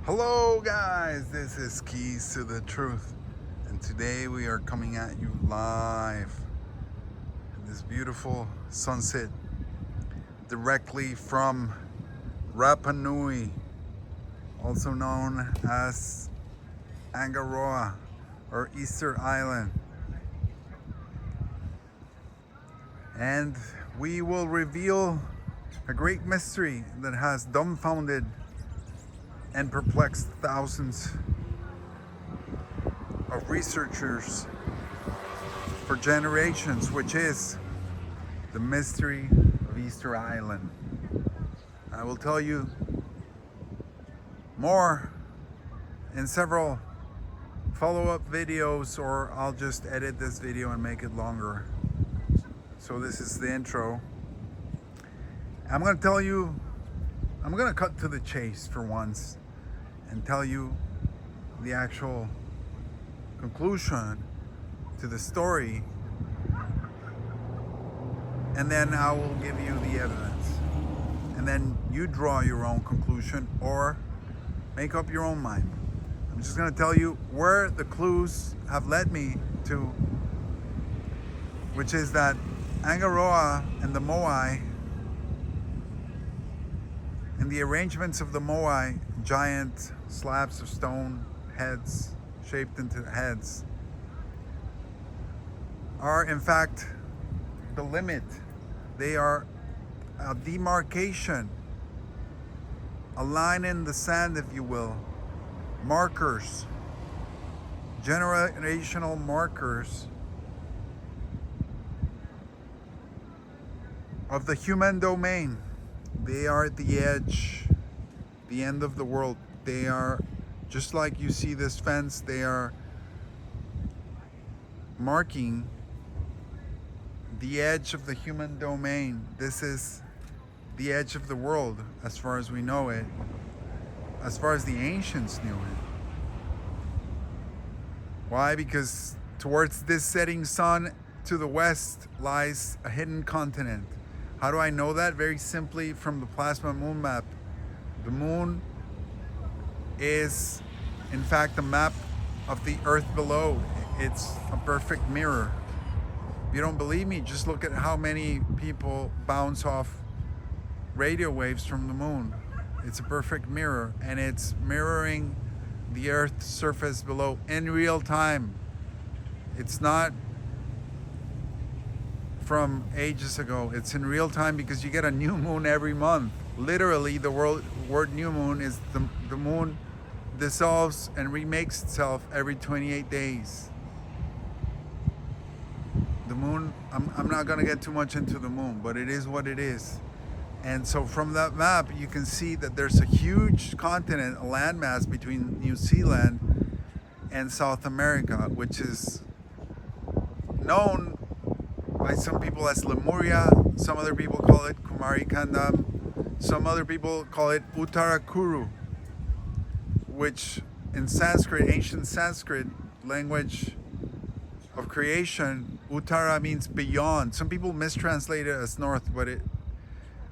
Hello guys, this is Keys to the Truth, and today we are coming at you live in this beautiful sunset directly from Rapa Nui, also known as Angaroa or Easter Island. And we will reveal a great mystery that has dumbfounded and perplexed thousands of researchers for generations, which is the mystery of Easter Island. I will tell you more in several follow-up videos, or I'll just edit this video and make it longer. So this is the intro. I'm going to cut to the chase for once and tell you the actual conclusion to the story, and then I will give you the evidence, and then you draw your own conclusion or make up your own mind. I'm just going to tell you where the clues have led me to, which is that Angaroa and the Moai, and the arrangements of the Moai, giant slabs of stone, heads shaped into heads, are in fact the limit. They are a demarcation, a line in the sand, if you will, markers, generational markers of the human domain. They are at the edge, the end of the world. They are, just like you see this fence, they are marking the edge of the human domain. This is the edge of the world as far as we know it, as far as the ancients knew it. Why? Because towards this setting sun to the west lies a hidden continent. How do I know that? Very simply, from the plasma moon map. The moon is in fact a map of the earth below. It's a perfect mirror. If you don't believe me, just look at how many people bounce off radio waves from the moon. It's a perfect mirror, and it's mirroring the earth's surface below in real time. It's not from ages ago. It's in real time, because you get a new moon every month. Literally, the word new moon is the moon dissolves and remakes itself every 28 days. The moon, I'm not going to get too much into the moon, but it is what it is. And so from that map, you can see that there's a huge continent, a landmass between New Zealand and South America, which is known by some people as Lemuria. Some other people call it Kumari Kandam. Some other people call it Uttarakuru, which in Sanskrit, ancient Sanskrit language of creation, Uttara means beyond. Some people mistranslate it as north, but it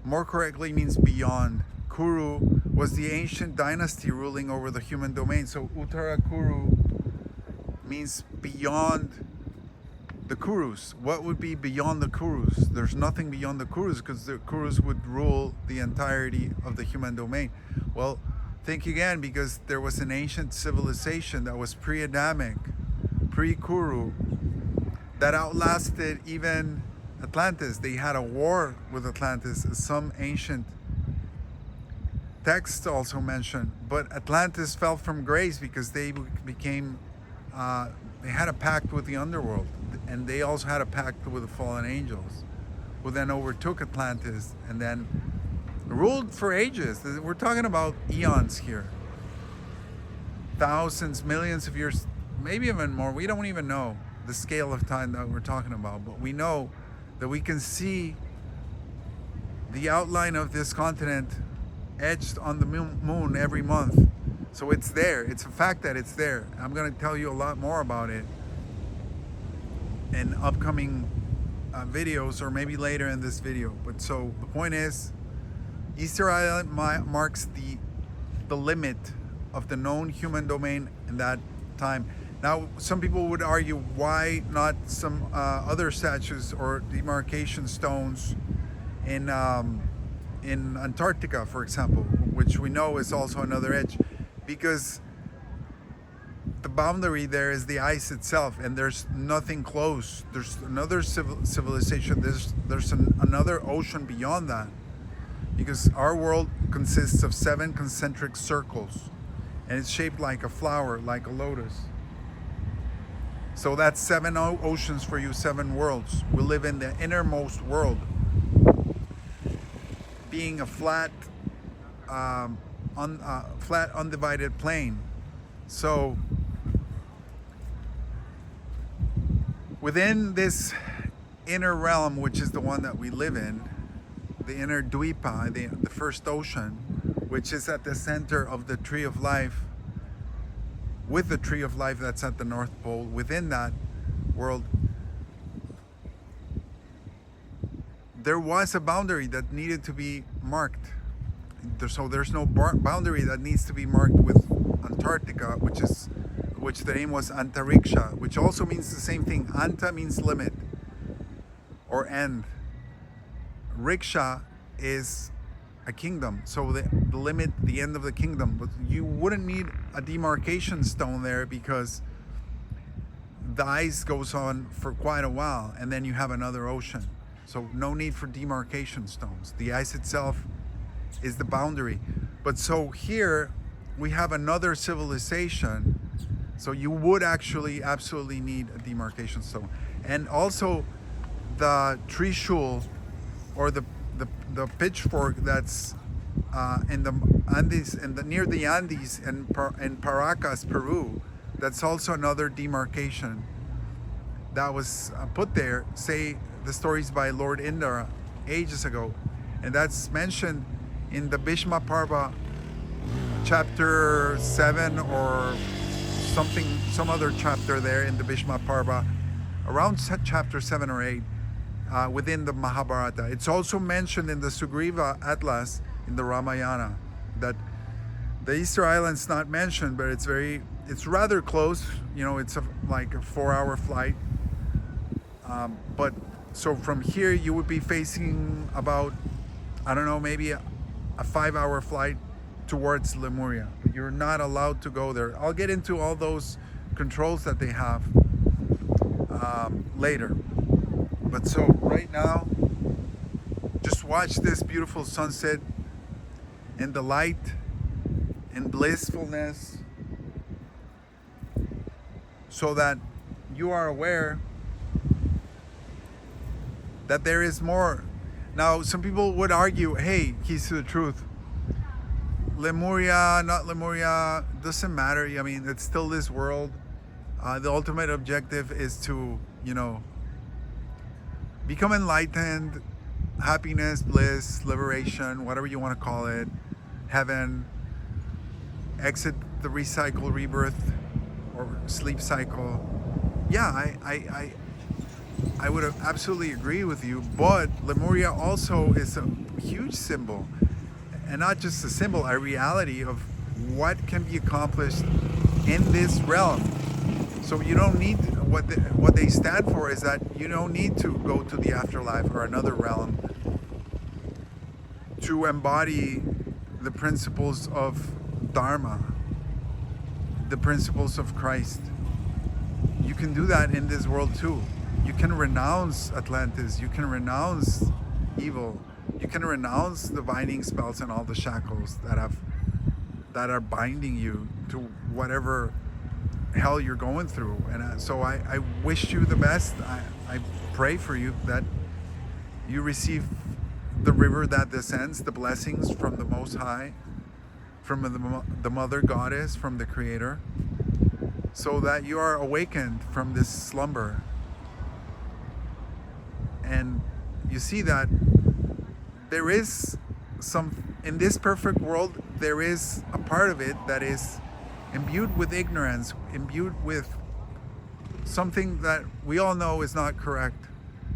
more correctly means beyond. Kuru was the ancient dynasty ruling over the human domain. So Uttarakuru means beyond the Kurus. What would be beyond the Kurus? There's nothing beyond the Kurus, because the Kurus would rule the entirety of the human domain. Well, think again, because there was an ancient civilization that was pre-Adamic, pre-Kuru, that outlasted even Atlantis. They had a war with Atlantis, as some ancient texts also mention. But Atlantis fell from grace because they became they had a pact with the underworld, and they also had a pact with the fallen angels, who then overtook Atlantis and then ruled for ages. We're talking about eons here. Thousands, millions of years, maybe even more. We don't even know the scale of time that we're talking about, but we know that we can see the outline of this continent etched on the moon every month. So it's there. It's a fact that it's there. I'm going to tell you a lot more about it in upcoming videos, or maybe later in this video. But so the point is, Easter Island marks the limit of the known human domain in that time. Now, some people would argue, why not some other statues or demarcation stones in Antarctica, for example, which we know is also another edge, because the boundary there is the ice itself, and there's nothing close. There's another civilization. There's another ocean beyond that, because our world consists of 7 concentric circles, and it's shaped like a flower, like a lotus. So that's 7 oceans for you, 7 worlds. We live in the innermost world, being a flat, flat undivided plane. So within this inner realm, which is the one that we live in, the inner Dvipa, the first ocean, which is at the center of the tree of life, with the tree of life that's at the North Pole, within that world, there was a boundary that needed to be marked. So there's no boundary that needs to be marked with Antarctica, which the name was Antariksha, which also means the same thing. Anta means limit or end. Riksha is a kingdom, so the limit, the end of the kingdom. But you wouldn't need a demarcation stone there, because the ice goes on for quite a while, and then you have another ocean. So no need for demarcation stones. The ice itself is the boundary. But so here we have another civilization, so you would actually absolutely need a demarcation stone. And also the trishul, or the pitchfork that's in the Andes, near the Andes in Paracas, Peru, that's also another demarcation that was put there. Say the stories by Lord Indra ages ago, and that's mentioned in the Bhishma Parva, chapter 7 or something, some other chapter there in the Bhishma Parva, around chapter 7 or 8. Within the Mahabharata. It's also mentioned in the Sugriva Atlas in the Ramayana, that the Easter Island's not mentioned, but it's rather close. You know, it's like a 4-hour flight. But so from here you would be facing about, I don't know, maybe a 5-hour flight towards Lemuria. But you're not allowed to go there. I'll get into all those controls that they have later. But so right now, just watch this beautiful sunset and the light and blissfulness, so that you are aware that there is more. Now, some people would argue, hey, keys to the truth, Lemuria, not Lemuria, doesn't matter. I mean, it's still this world. The ultimate objective is to, become enlightened, happiness, bliss, liberation, whatever you want to call it, heaven, exit the recycle, rebirth, or sleep cycle. Yeah, I would absolutely agree with you, but Lemuria also is a huge symbol, and not just a symbol, a reality of what can be accomplished in this realm. So you don't need, what they stand for is that you don't need to go to the afterlife or another realm to embody the principles of Dharma, the principles of Christ. You can do that in this world too. You can renounce Atlantis, you can renounce evil, you can renounce the binding spells and all the shackles that are binding you to whatever hell you're going through. And so I wish you the best. I pray for you that you receive the river that descends, the blessings from the Most High, from the Mother Goddess, from the Creator, so that you are awakened from this slumber. And you see that there is in this perfect world, there is a part of it that is imbued with ignorance, imbued with something that we all know is not correct.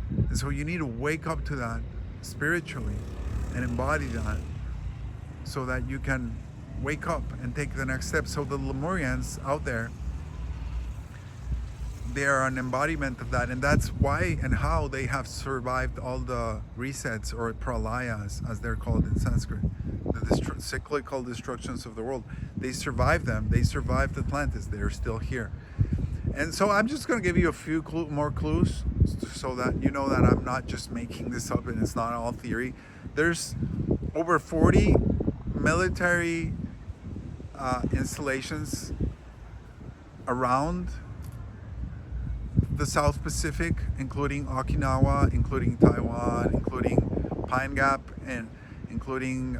And so you need to wake up to that spiritually and embody that, so that you can wake up and take the next step. So the Lemurians out there, they are an embodiment of that, and that's why and how they have survived all the resets, or pralayas as they're called in Sanskrit, the cyclical destructions of the world. They survived them. They survived Atlantis. They're still here. And so I'm just going to give you a few more clues so that you know that I'm not just making this up and it's not all theory. There's over 40 military installations around the South Pacific, including Okinawa, including Taiwan, including Pine Gap, and including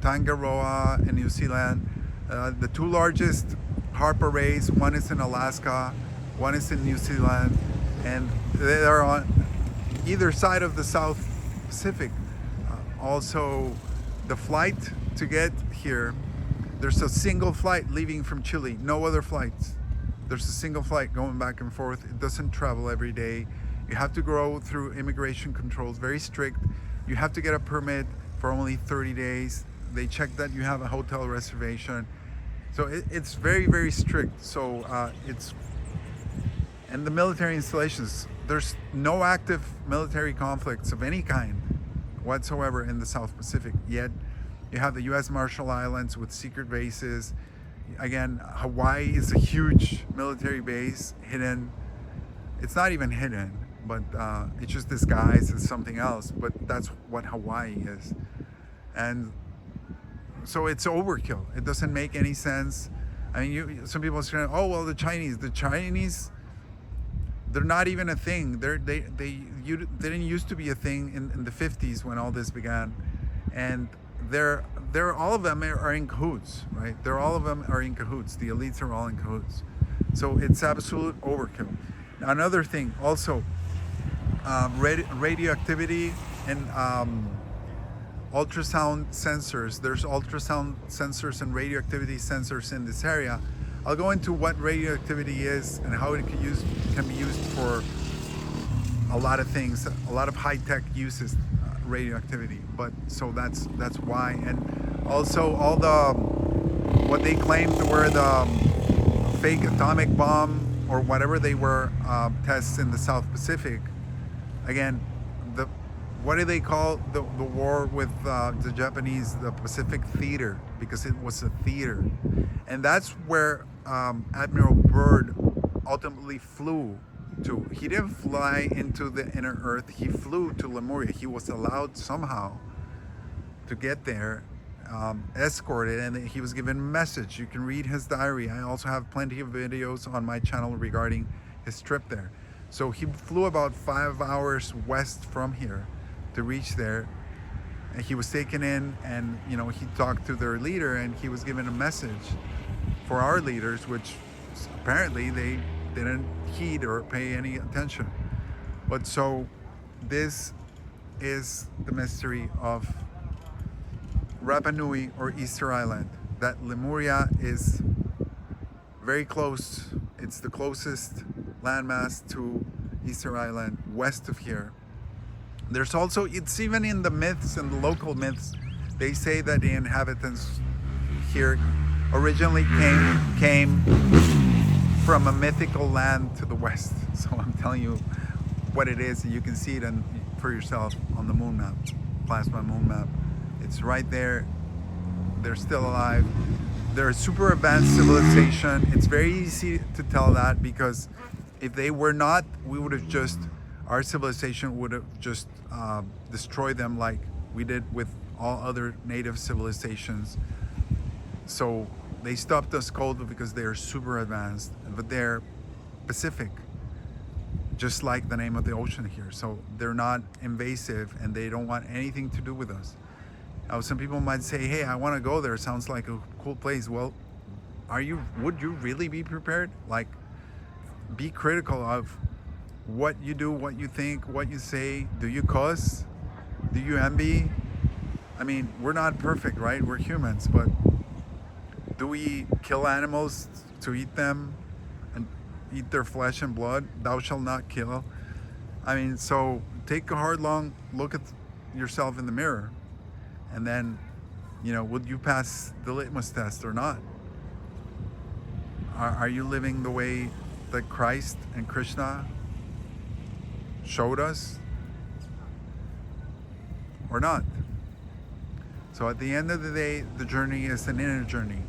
Tangaroa in New Zealand. The two largest HARP arrays, one is in Alaska, one is in New Zealand, and they are on either side of the South Pacific. Also, the flight to get here, there's a single flight leaving from Chile, no other flights. There's a single flight going back and forth. It doesn't travel every day. You have to go through immigration controls, very strict. You have to get a permit for only 30 days. They check that you have a hotel reservation. So it's very, very strict. So and the military installations, there's no active military conflicts of any kind whatsoever in the South Pacific. Yet you have the U.S. Marshall Islands with secret bases. Again, Hawaii is a huge military base, hidden. It's not even hidden, but it's just disguised as something else. But that's what Hawaii is. And so it's overkill. It doesn't make any sense. I mean, some people are saying, oh, well, the Chinese, they're not even a thing. They didn't used to be a thing in the 50s when all this began. And they're all of them are in cahoots, right? All of them are in cahoots. The elites are all in cahoots. So it's absolute overkill. Another thing also, radioactivity and ultrasound sensors. There's ultrasound sensors and radioactivity sensors in this area. I'll go into what radioactivity is and how it can be used for a lot of things, a lot of high-tech uses. Radioactivity, but so that's why. And also all the what they claimed were the fake atomic bomb or whatever they were tests in the South Pacific. Again, what do they call the war with the Japanese? The Pacific Theater, because it was a theater, and that's where Admiral Byrd ultimately flew to. He didn't fly into the inner earth. He flew to Lemuria. He was allowed somehow to get there, escorted, and he was given a message. You can read his diary. I also have plenty of videos on my channel regarding his trip there. So he flew about 5 hours west from here to reach there, and he was taken in, and he talked to their leader, and he was given a message for our leaders, which apparently they didn't heed or pay any attention. But so this is the mystery of Rapa Nui, or Easter Island. That Lemuria is very close. It's the closest landmass to Easter Island west of here. There's also, it's even in the myths and the local myths, they say that the inhabitants here originally came from a mythical land to the west. So I'm telling you what it is, and you can see it for yourself on the moon map, plasma moon map. It's right there. They're still alive. They're a super advanced civilization. It's very easy to tell that, because if they were not, our civilization would have just destroyed them like we did with all other native civilizations. So they stopped us cold because they are super advanced, but they're Pacific, just like the name of the ocean here. So they're not invasive, and they don't want anything to do with us. Now, some people might say, hey, I want to go there. Sounds like a cool place. Well, would you really be prepared? Like, be critical of what you do, what you think, what you say. Do you cuss? Do you envy? I mean, we're not perfect, right? We're humans, but do we kill animals to eat them and eat their flesh and blood? Thou shalt not kill. I mean, so take a hard, long look at yourself in the mirror, and then Would you pass the litmus test or not? Are you living the way that Christ and Krishna showed us or not? So at the end of the day, the journey is an inner journey.